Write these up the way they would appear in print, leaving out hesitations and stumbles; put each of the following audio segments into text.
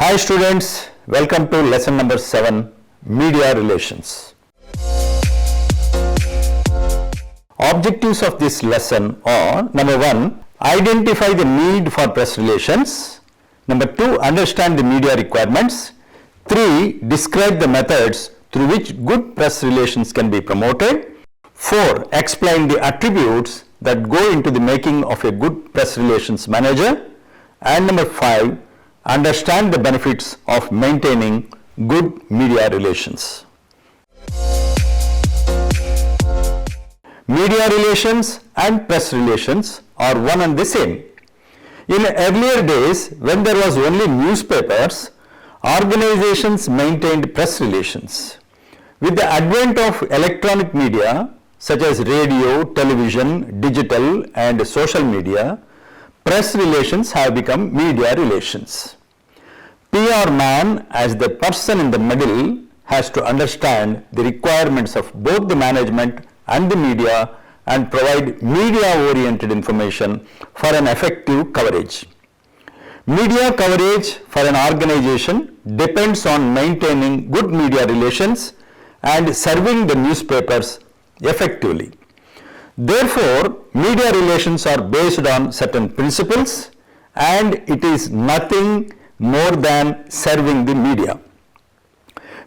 Hi students, welcome to lesson number 7, Media Relations. Objectives of this lesson are: number 1, identify the need for press relations. Number 2, understand the media requirements. 3, describe the methods through which good press relations can be promoted. 4, explain the attributes that go into the making of a good press relations manager. And number 5, understand the benefits of maintaining good media relations. Media relations and press relations are one and the same. In earlier days, when there was only newspapers, organizations maintained press relations. With the advent of electronic media such as radio, television, digital and social media, press relations have become media relations. PR man, as the person in the middle, has to understand the requirements of both the management and the media and provide media-oriented information for an effective coverage. Media coverage for an organization depends on maintaining good media relations and serving the newspapers effectively. Therefore, media relations are based on certain principles and it is nothing more than serving the media.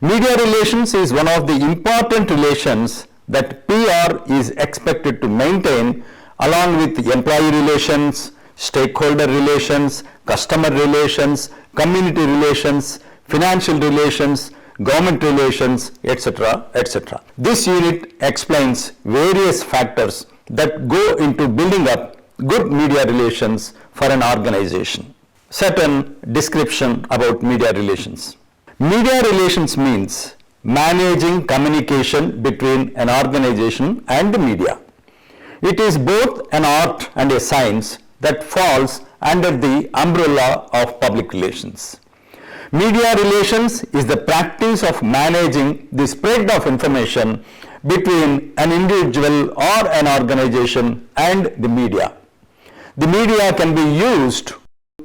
Media relations is one of the important relations that PR is expected to maintain along with employee relations, stakeholder relations, customer relations, community relations, financial relations, government relations, etc., etc. This unit explains various factors that go into building up good media relations for an organization. Certain description about media relations. Media relations means managing communication between an organization and the media. It is both an art and a science that falls under the umbrella of public relations. Media relations is the practice of managing the spread of information between an individual or an organization and the media. The media can be used to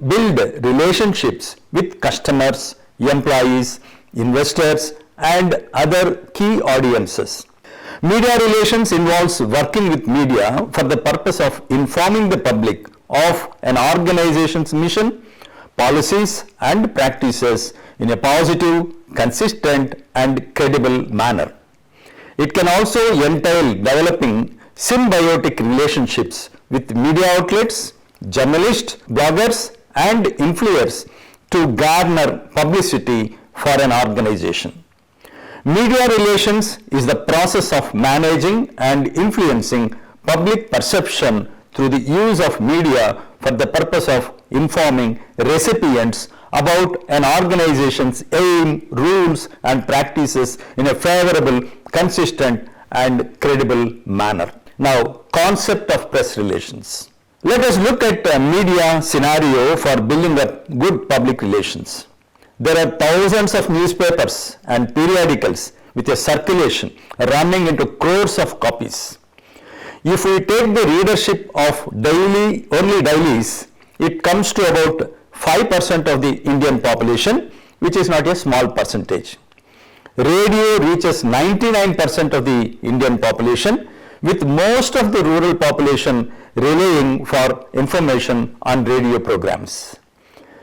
build relationships with customers, employees, investors, and other key audiences. Media relations involves working with media for the purpose of informing the public of an organization's mission, policies, and practices in a positive, consistent, and credible manner. It can also entail developing symbiotic relationships with media outlets, journalists, bloggers, and influencers to garner publicity for an organization. Media relations is the process of managing and influencing public perception through the use of media for the purpose of informing recipients about an organization's aim, rules, and practices in a favorable, consistent, and credible manner. Now, concept of press relations. Let us look at a media scenario for building up good public relations. There are thousands of newspapers and periodicals with a circulation running into crores of copies. If we take the readership of only dailies, it comes to about 5% of the Indian population, which is not a small percentage. Radio reaches 99% of the Indian population, with most of the rural population relying for information on radio programs.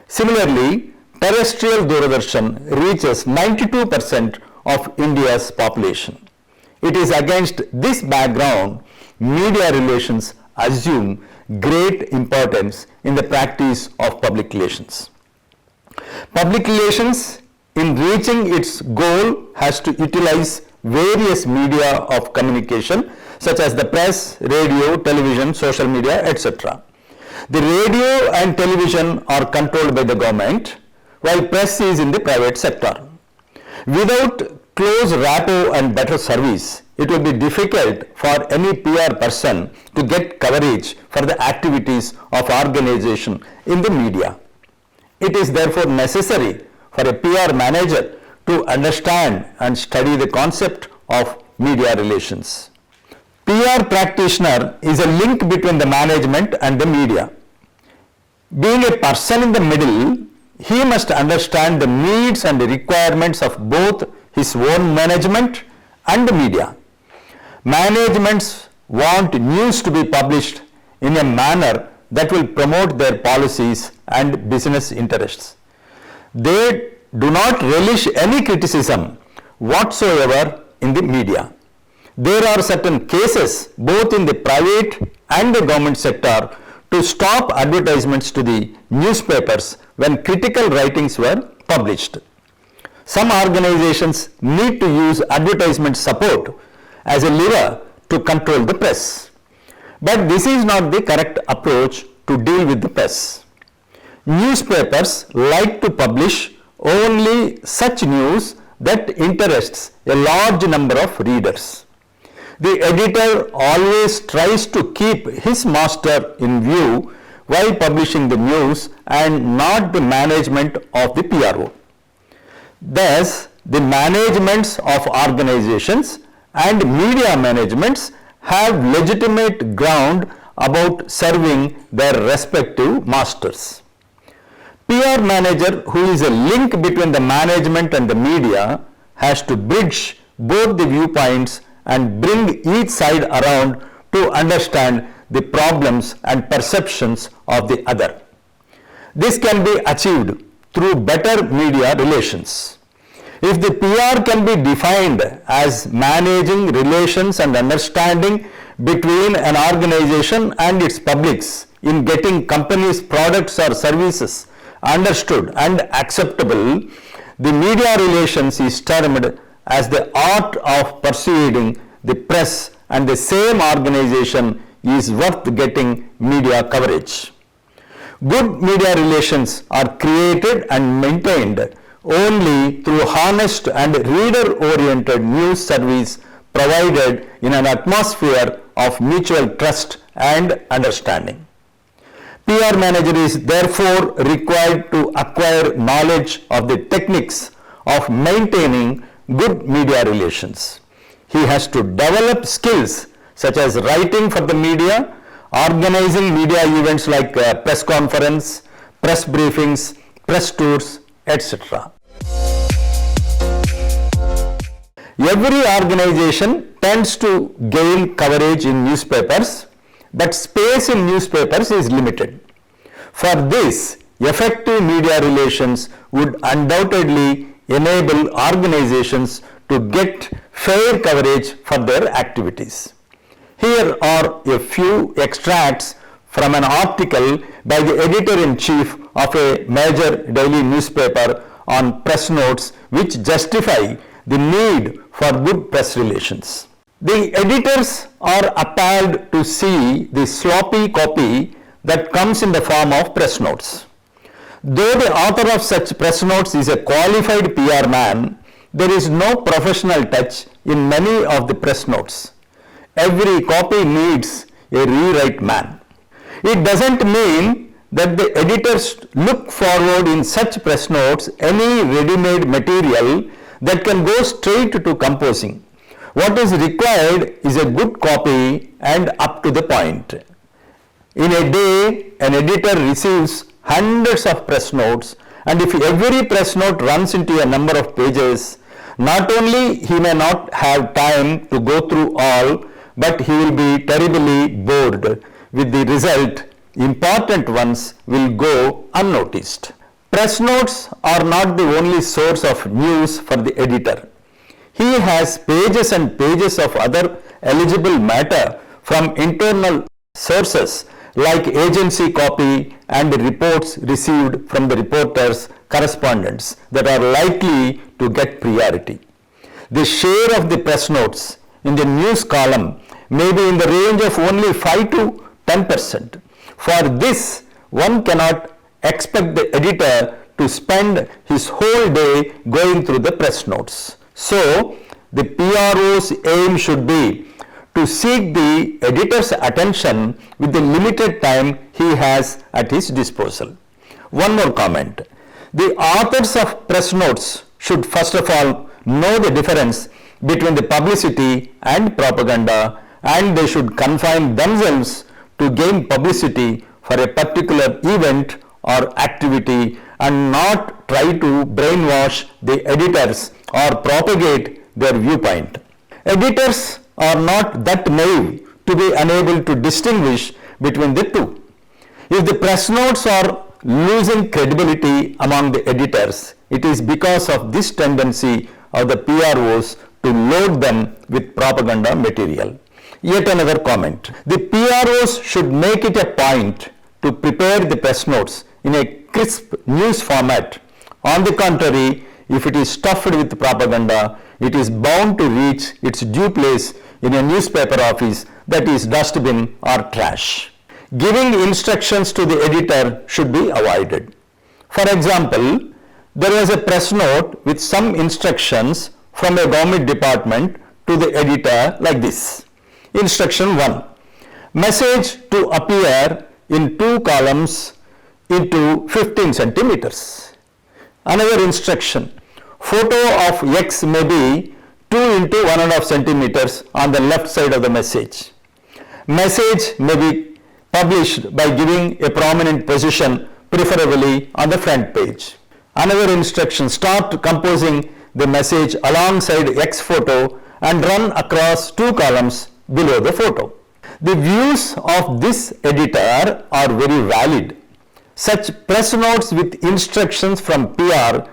Similarly, terrestrial Doordarshan reaches 92% of India's population. It is against this background, media relations assume great importance in the practice of public relations. Public relations, in reaching its goal, has to utilize various media of communication such as the press, radio, television, social media, etc. The radio and television are controlled by the government, while press is in the private sector. Without close rapport and better service, it will be difficult for any PR person to get coverage for the activities of organization in the media. It is therefore necessary for a PR manager to understand and study the concept of media relations. PR practitioner is a link between the management and the media. Being a person in the middle, he must understand the needs and requirements of both his own management and media. Managements want news to be published in a manner that will promote their policies and business interests. They do not relish any criticism whatsoever in the media. There are certain cases both in the private and the government sector to stop advertisements to the newspapers when critical writings were published. Some organizations need to use advertisement support as a lever to control the press. But this is not the correct approach to deal with the press. Newspapers like to publish only such news that interests a large number of readers. The editor always tries to keep his master in view while publishing the news and not the management of the PRO. Thus, the managements of organizations and media managements have legitimate ground about serving their respective masters. PR manager, who is a link between the management and the media, has to bridge both the viewpoints and bring each side around to understand the problems and perceptions of the other. This can be achieved through better media relations. If the PR can be defined as managing relations and understanding between an organization and its publics in getting companies' products or services understood and acceptable, the media relations is termed as the art of persuading the press, and the same organization is worth getting media coverage. Good media relations are created and maintained only through honest and reader-oriented news service provided in an atmosphere of mutual trust and understanding. PR manager is therefore required to acquire knowledge of the techniques of maintaining good media relations. He has to develop skills such as writing for the media, organizing media events like press conference, press briefings, press tours, etc. Every organization tends to gain coverage in newspapers, but space in newspapers is limited. For this, effective media relations would undoubtedly enable organizations to get fair coverage for their activities. Here are a few extracts from an article by the editor-in-chief of a major daily newspaper on press notes which justify the need for good press relations. The editors are appalled to see the sloppy copy that comes in the form of press notes. Though the author of such press notes is a qualified PR man, there is no professional touch in many of the press notes. Every copy needs a rewrite man. It doesn't mean that the editors look forward in such press notes any ready-made material that can go straight to composing. What is required is a good copy and up to the point. In a day, an editor receives hundreds of press notes, and if every press note runs into a number of pages, not only he may not have time to go through all, but he will be terribly bored. With the result, important ones will go unnoticed. Press notes are not the only source of news for the editor. He has pages and pages of other eligible matter from internal sources like agency copy and reports received from the reporters' correspondents that are likely to get priority. The share of the press notes in the news column may be in the range of only 5 to 10%. For this, one cannot expect the editor to spend his whole day going through the press notes. So, the PRO's aim should be to seek the editor's attention with the limited time he has at his disposal. One more comment. The authors of press notes should first of all know the difference between the publicity and propaganda, and they should confine themselves to gain publicity for a particular event or activity and not try to brainwash the editors or propagate their viewpoint. Editors are not that naive to be unable to distinguish between the two. If the press notes are losing credibility among the editors, it is because of this tendency of the PROs to load them with propaganda material. Yet another comment. The PROs should make it a point to prepare the press notes in a crisp news format. On the contrary, if it is stuffed with propaganda, it is bound to reach its due place in a newspaper office, that is dustbin or trash. Giving instructions to the editor should be avoided. For example, there was a press note with some instructions from a government department to the editor like this. Instruction 1. Message to appear in 2 columns into 15 centimeters. Another instruction. Photo of X may be 2 into 1.5 centimeters on the left side of the message. Message may be published by giving a prominent position, preferably on the front page. Another instruction. Start composing the message alongside X photo and run across 2 columns below the photo. The views of this editor are very valid. Such press notes with instructions from PR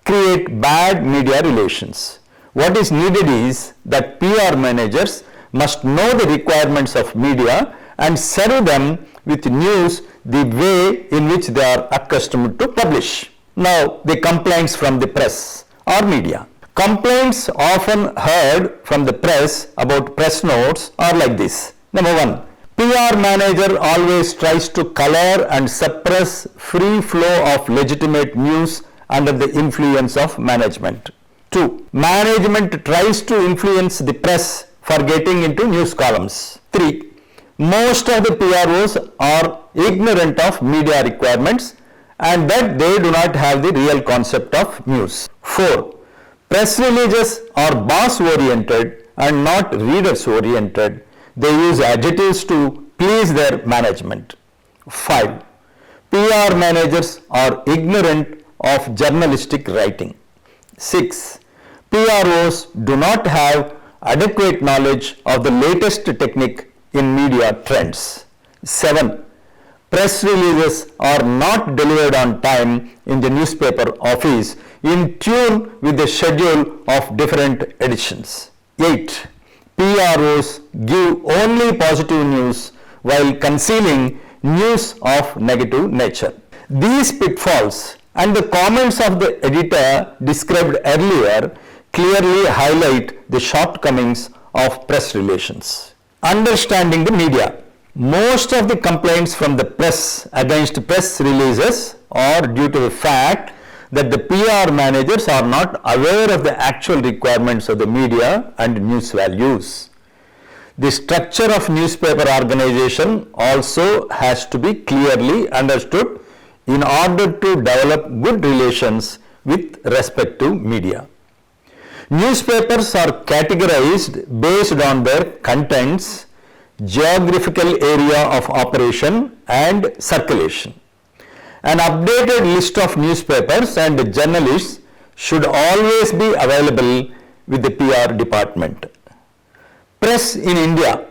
create bad media relations. What is needed is that PR managers must know the requirements of media and serve them with news the way in which they are accustomed to publish. Now, the complaints from the press or media. Complaints often heard from the press about press notes are like this. Number 1. PR manager always tries to color and suppress free flow of legitimate news under the influence of management. 2. Management tries to influence the press for getting into news columns. 3. Most of the PROs are ignorant of media requirements and that they do not have the real concept of news. 4. Press releases are boss oriented and not readers oriented. They use adjectives to please their management. 5. PR managers are ignorant of journalistic writing. 6. PROs do not have adequate knowledge of the latest technique in media trends. 7. Press releases are not delivered on time in the newspaper office in tune with the schedule of different editions. 8. PROs give only positive news while concealing news of negative nature. These pitfalls and the comments of the editor described earlier clearly highlight the shortcomings of press relations. Understanding the media. Most of the complaints from the press against press releases are due to the fact that the PR managers are not aware of the actual requirements of the media and news values. The structure of newspaper organization also has to be clearly understood in order to develop good relations with respect to media. Newspapers are categorized based on their contents, geographical area of operation and circulation. An updated list of newspapers and journalists should always be available with the PR department. Press in India,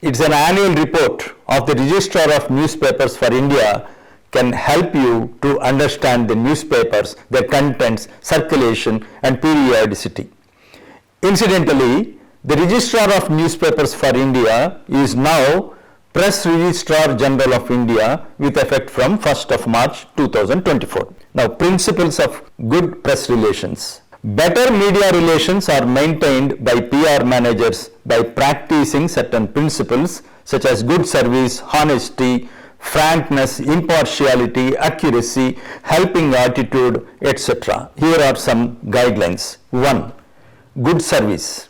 it's an annual report of the Registrar of Newspapers for India, can help you to understand the newspapers, their contents, circulation and periodicity. Incidentally, the Registrar of Newspapers for India is now Press Registrar General of India with effect from 1st of March 2024. Now, principles of good press relations. Better media relations are maintained by PR managers by practicing certain principles such as good service, honesty, frankness, impartiality, accuracy, helping attitude, etc. Here are some guidelines. 1. Good service.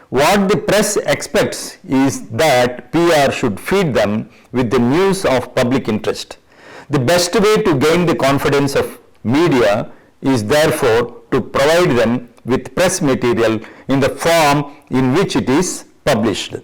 What the press expects is that PR should feed them with the news of public interest. The best way to gain the confidence of media is therefore to provide them with press material in the form in which it is published.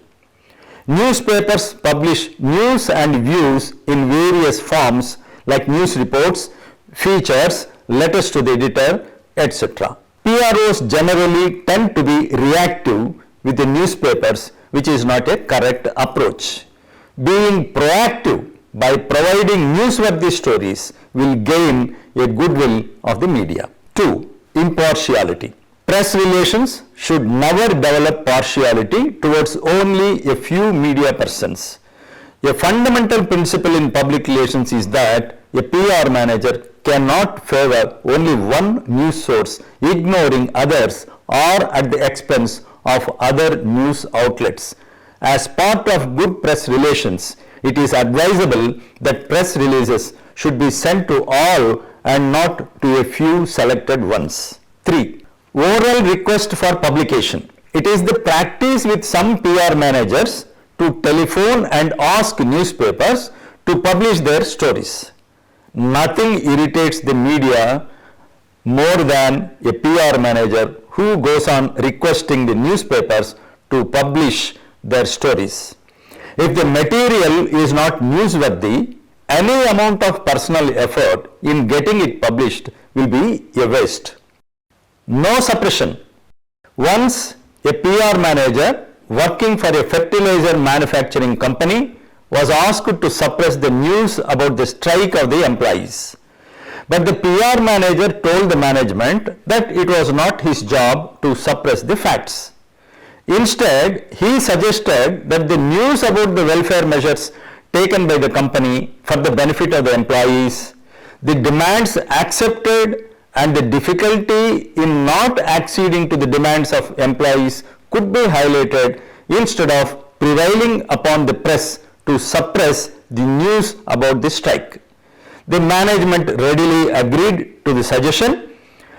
Newspapers publish news and views in various forms like news reports, features, letters to the editor, etc. PROs generally tend to be reactive with the newspapers, which is not a correct approach. Being proactive by providing newsworthy stories will gain a goodwill of the media. 2. Impartiality. Press relations should never develop partiality towards only a few media persons. A fundamental principle in public relations is that a PR manager cannot favor only one news source, ignoring others or at the expense of other news outlets. As part of good press relations, it is advisable that press releases should be sent to all and not to a few selected ones. 3. Oral request for publication. It is the practice with some PR managers to telephone and ask newspapers to publish their stories. Nothing irritates the media more than a PR manager who goes on requesting the newspapers to publish their stories. If the material is not newsworthy, any amount of personal effort in getting it published will be a waste. No suppression. Once a PR manager working for a fertilizer manufacturing company was asked to suppress the news about the strike of the employees. But the PR manager told the management that it was not his job to suppress the facts. Instead, he suggested that the news about the welfare measures taken by the company for the benefit of the employees, the demands accepted and the difficulty in not acceding to the demands of employees could be highlighted instead of prevailing upon the press to suppress the news about the strike. The management readily agreed to the suggestion,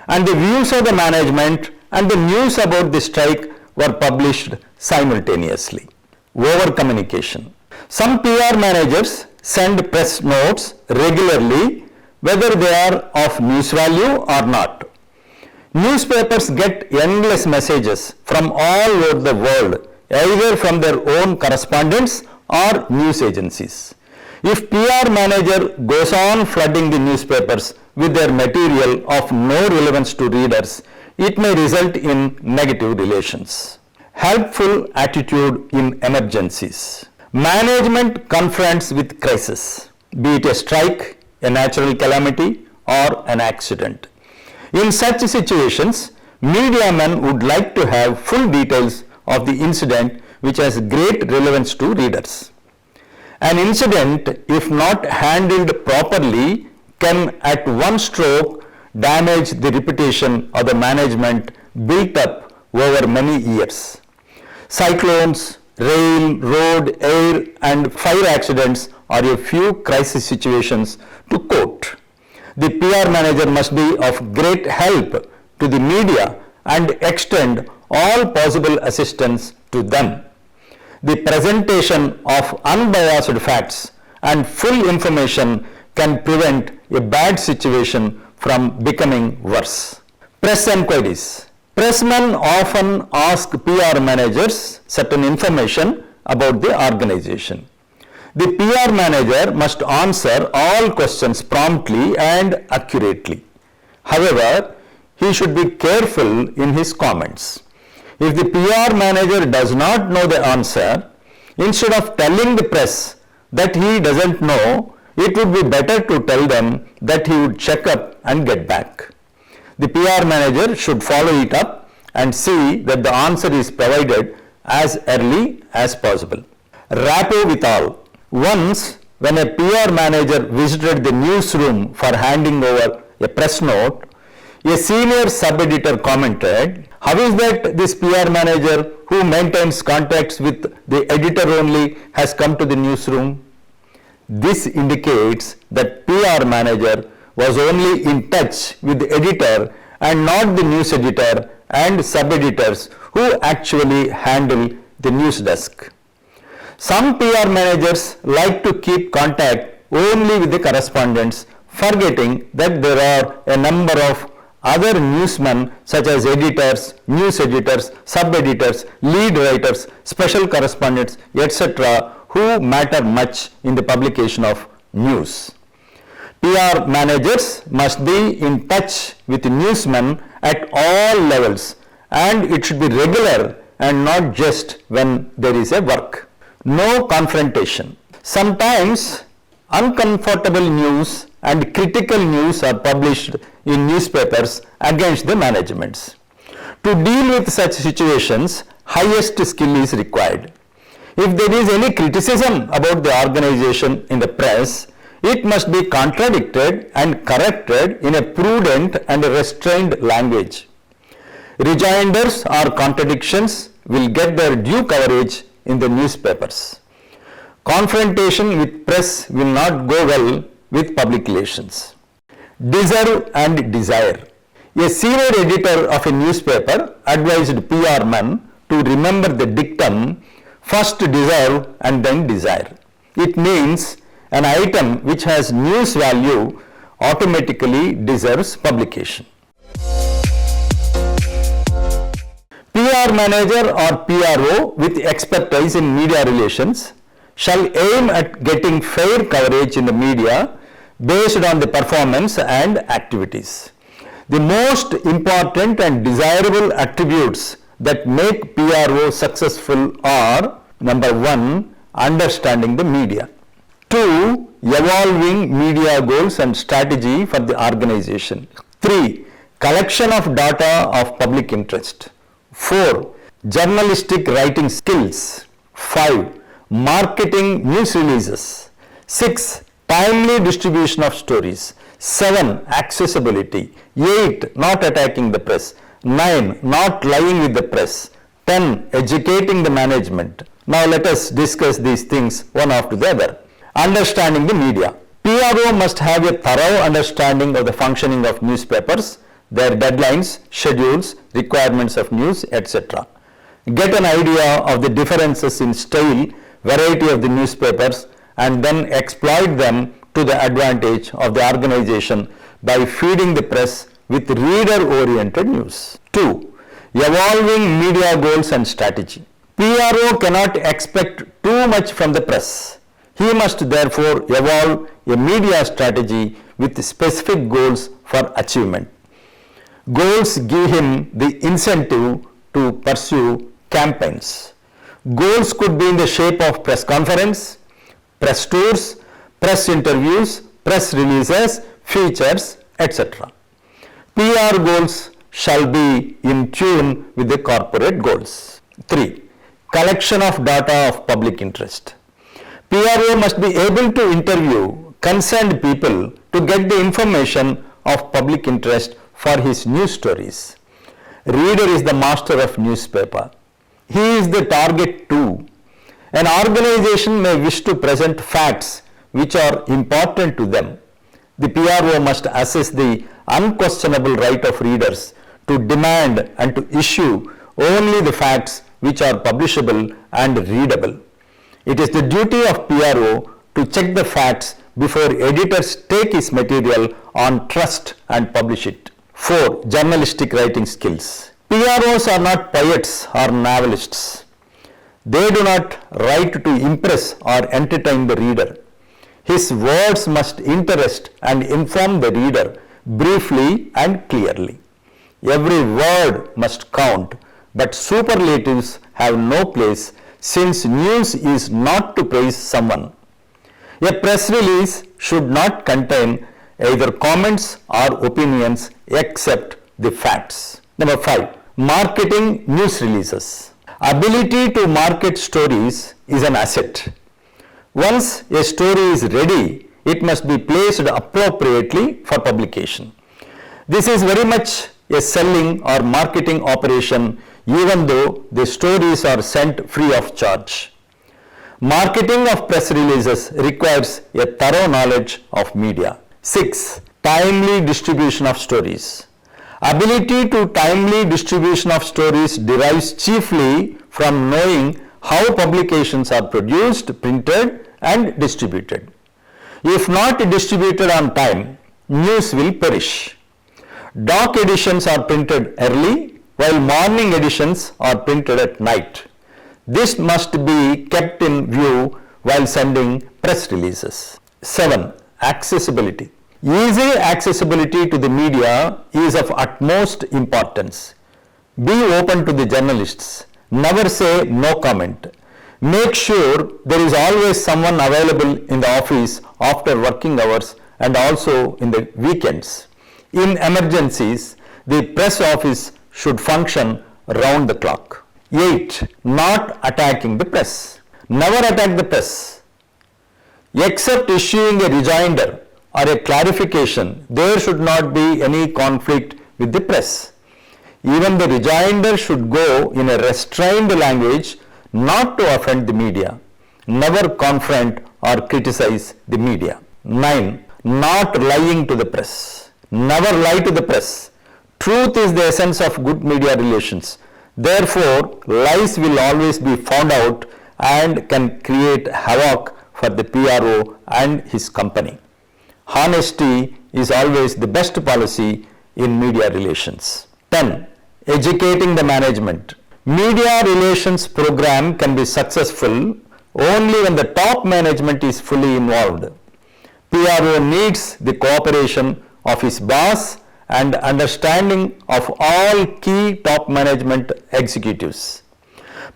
and the views of the management and the news about the strike were published simultaneously. Over communication. Some PR managers send press notes regularly, whether they are of news value or not. Newspapers get endless messages from all over the world, either from their own correspondents or news agencies. If PR manager goes on flooding the newspapers with their material of no relevance to readers, it may result in negative relations. Helpful attitude in emergencies. Management confronts with crisis, be it a strike, a natural calamity, or an accident. In such situations, media men would like to have full details of the incident which has great relevance to readers. An incident, if not handled properly, can at one stroke damage the reputation of the management built up over many years. Cyclones, rain, road, air, and fire accidents are a few crisis situations to quote. The PR manager must be of great help to the media and extend all possible assistance to them. The presentation of unbiased facts and full information can prevent a bad situation from becoming worse. Press enquiries. Pressmen often ask PR managers certain information about the organization. The PR manager must answer all questions promptly and accurately. However, he should be careful in his comments. If the PR manager does not know the answer, instead of telling the press that he doesn't know, it would be better to tell them that he would check up and get back. The PR manager should follow it up and see that the answer is provided as early as possible. Rapport with all. Once, when a PR manager visited the newsroom for handing over a press note, a senior sub-editor commented, "How is that this PR manager who maintains contacts with the editor only has come to the newsroom?" This indicates that PR manager was only in touch with the editor and not the news editor and sub-editors who actually handle the news desk. Some PR managers like to keep contact only with the correspondents, forgetting that there are a number of other newsmen such as editors, news editors, sub-editors, lead writers, special correspondents, etc. who matter much in the publication of news. PR managers must be in touch with newsmen at all levels, and it should be regular and not just when there is a work. No confrontation. Sometimes uncomfortable news and critical news are published in newspapers against the managements. To deal with such situations, highest skill is required. If there is any criticism about the organization in the press, it must be contradicted and corrected in a prudent and restrained language. Rejoinders or contradictions will get their due coverage in the newspapers. Confrontation with press will not go well with public relations. Deserve and desire. A senior editor of a newspaper advised PR men to remember the dictum, first deserve and then desire. It means an item which has news value automatically deserves publication. PR manager or PRO with expertise in media relations shall aim at getting fair coverage in the media based on the performance and activities. The most important and desirable attributes that make PRO successful are: number 1, understanding the media; 2, evolving media goals and strategy for the organization; 3, collection of data of public interest; 4, journalistic writing skills; 5, marketing news releases; 6, timely distribution of stories; 7, accessibility; 8, not attacking the press; 9, not lying with the press; 10, educating the management. Now let us discuss these things one after the other. Understanding the media. PRO must have a thorough understanding of the functioning of newspapers, their deadlines, schedules, requirements of news, etc. Get an idea of the differences in style, variety of the newspapers, and then exploit them to the advantage of the organization by feeding the press with reader-oriented news. 2. Evolving media goals and strategy. PRO cannot expect too much from the press. He must therefore evolve a media strategy with specific goals for achievement. Goals give him the incentive to pursue campaigns. Goals could be in the shape of press conference, press tours, press interviews, press releases, features, etc. PR goals shall be in tune with the corporate goals. 3. Collection of data of public interest. PRO must be able to interview concerned people to get the information of public interest for his news stories. Reader is the master of newspaper. He is the target too. An organization may wish to present facts which are important to them. The PRO must assess the unquestionable right of readers to demand and to issue only the facts which are publishable and readable. It is the duty of PRO to check the facts before editors take his material on trust and publish it. 4. Journalistic writing skills. PROs are not poets or novelists. They do not write to impress or entertain the reader. His words must interest and inform the reader briefly and clearly. Every word must count, but superlatives have no place, since news is not to praise someone. A press release should not contain either comments or opinions except the facts. Number 5. Marketing news releases. Ability to market stories is an asset. Once a story is ready, it must be placed appropriately for publication. This is very much a selling or marketing operation, even though the stories are sent free of charge. Marketing of press releases requires a thorough knowledge of media. 6. Timely distribution of stories. Ability to timely distribution of stories derives chiefly from knowing how publications are produced, printed, and distributed. If not distributed on time, news will perish. Dock editions are printed early, while morning editions are printed at night. This must be kept in view while sending press releases. 7. Accessibility. Easy accessibility to the media is of utmost importance. Be open to the journalists. Never say no comment. Make sure there is always someone available in the office after working hours and also in the weekends. In emergencies, the press office should function round the clock. 8. Not attacking the press. Never attack the press. Except issuing a rejoinder or a clarification, there should not be any conflict with the press. Even the rejoinder should go in a restrained language, not to offend the media. Never confront or criticize the media. 9. Not lying to the press. Never lie to the press. Truth is the essence of good media relations. Therefore, lies will always be found out and can create havoc for the PRO and his company. Honesty is always the best policy in media relations. 10. Educating the management. Media relations program can be successful only when the top management is fully involved. PRO needs the cooperation of his boss and understanding of all key top management executives.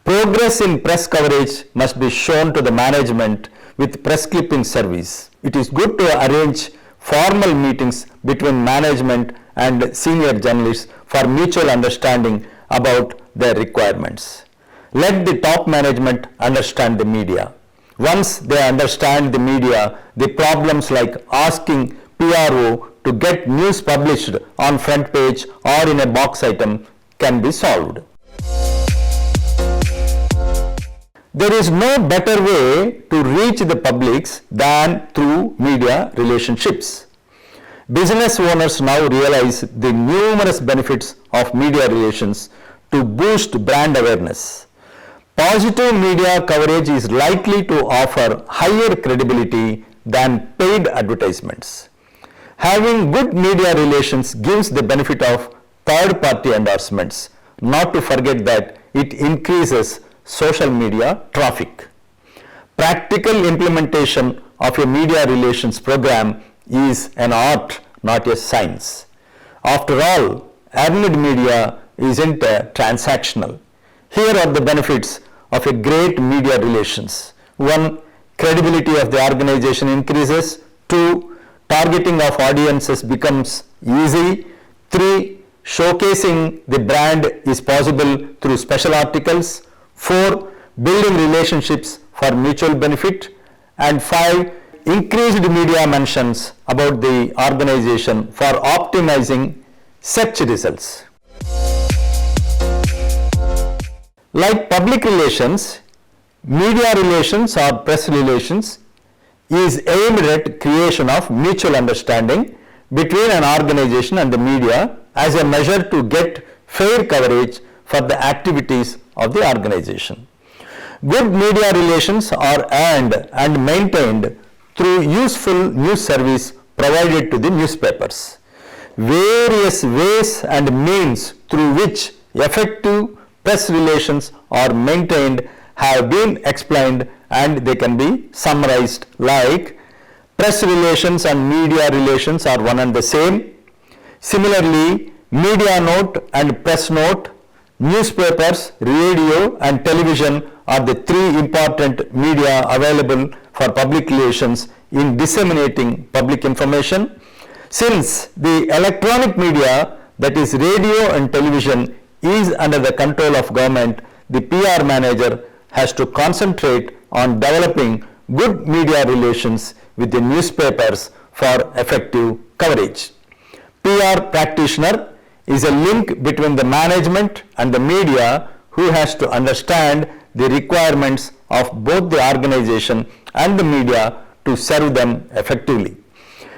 Progress in press coverage must be shown to the management with press clipping service. It is good to arrange formal meetings between management and senior journalists for mutual understanding about their requirements. Let the top management understand the media. Once they understand the media, the problems like asking PRO to get news published on front page or in a box item can be solved. There is no better way to reach the publics than through media relationships. Business owners now realize the numerous benefits of media relations to boost brand awareness. Positive media coverage is likely to offer higher credibility than paid advertisements. Having good media relations gives the benefit of third-party endorsements, not to forget that it increases social media traffic. Practical implementation of a media relations program is an art, not a science. After all, earned media isn't transactional. Here are the benefits of a great media relations. 1. Credibility of the organization increases. 2. Targeting of audiences becomes easy. 3. Showcasing the brand is possible through special articles. 4. Building relationships for mutual benefit. And 5. Increased media mentions about the organization for optimizing search results. Like public relations, media relations or press relations is aimed at creation of mutual understanding between an organization and the media as a measure to get fair coverage for the activities of the organization. Good media relations are earned and maintained through useful news service provided to the newspapers. Various ways and means through which effective press relations are maintained have been explained and they can be summarized like press relations and media relations are one and the same. Similarly, media note and press note, newspapers, radio and television are the three important media available for public relations in disseminating public information. Since the electronic media, that is radio and television, is under the control of government, the PR manager has to concentrate on developing good media relations with the newspapers for effective coverage. PR practitioner is a link between the management and the media who has to understand the requirements of both the organization and the media to serve them effectively.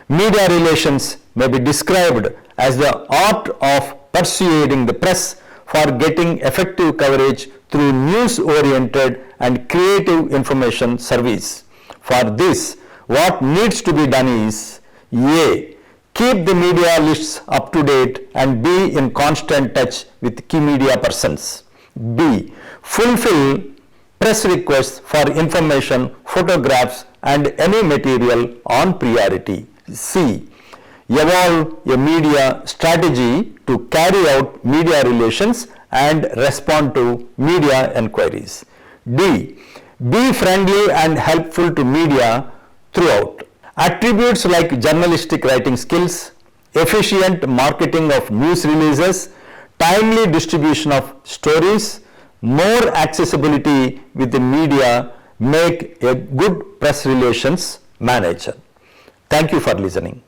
Media relations may be described as the art of persuading the press for getting effective coverage through news-oriented and creative information service. For this, what needs to be done is A. Keep the media lists up to date and be in constant touch with key media persons. B. Fulfill press requests for information, photographs and any material on priority. C. evolve a media strategy to carry out media relations and respond to media enquiries. D. Be friendly and helpful to media throughout. Attributes like journalistic writing skills, efficient marketing of news releases, timely distribution of stories, more accessibility with the media make a good press relations manager. Thank you for listening.